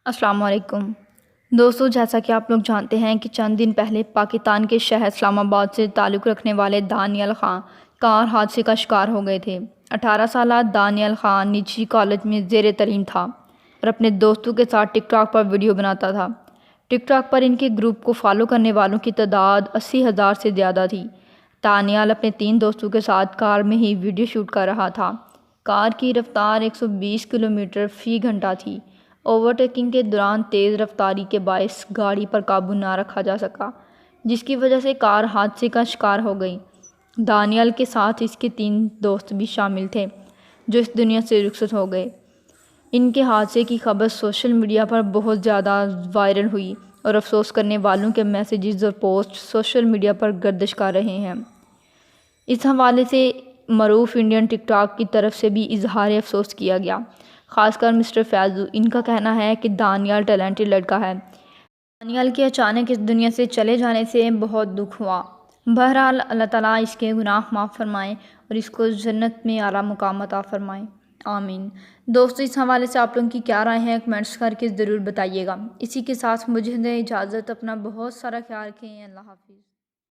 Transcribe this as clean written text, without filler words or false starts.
السلام علیکم دوستو، جیسا کہ آپ لوگ جانتے ہیں کہ چند دن پہلے پاکستان کے شہر اسلام آباد سے تعلق رکھنے والے دانیال خان کار حادثے کا شکار ہو گئے تھے۔ 18 سالہ دانیال خان نجی کالج میں زیر تعلیم تھا اور اپنے دوستوں کے ساتھ ٹک ٹاک پر ویڈیو بناتا تھا۔ ٹک ٹاک پر ان کے گروپ کو فالو کرنے والوں کی تعداد 80,000 سے زیادہ تھی۔ دانیال اپنے 3 دوستوں کے ساتھ کار میں ہی ویڈیو شوٹ کر رہا تھا۔ کار کی رفتار 120 کلومیٹر فی گھنٹہ تھی۔ اوورٹیکنگ کے دوران تیز رفتاری کے باعث گاڑی پر قابو نہ رکھا جا سکا، جس کی وجہ سے کار حادثے کا شکار ہو گئی۔ دانیال کے ساتھ اس کے 3 دوست بھی شامل تھے جو اس دنیا سے رخصت ہو گئے۔ ان کے حادثے کی خبر سوشل میڈیا پر بہت زیادہ وائرل ہوئی اور افسوس کرنے والوں کے میسیجز اور پوسٹ سوشل میڈیا پر گردش کر رہے ہیں۔ اس حوالے سے معروف انڈین ٹک ٹاک کی طرف سے بھی اظہار افسوس کیا گیا، خاص کر مسٹر فیضو۔ ان کا کہنا ہے کہ دانیال ٹیلنٹڈ لڑکا ہے۔ دانیال کے اچانک اس دنیا سے چلے جانے سے بہت دکھ ہوا۔ بہرحال اللہ تعالیٰ اس کے گناہ معاف فرمائیں اور اس کو جنت میں اعلیٰ مقام عطا فرمائیں، آمین۔ دوستو، اس حوالے سے آپ لوگوں کی کیا رائے ہے کمنٹس کر کے ضرور بتائیے گا۔ اسی کے ساتھ مجھے دیں اجازت، اپنا بہت سارا خیال رکھیں۔ اللہ حافظ۔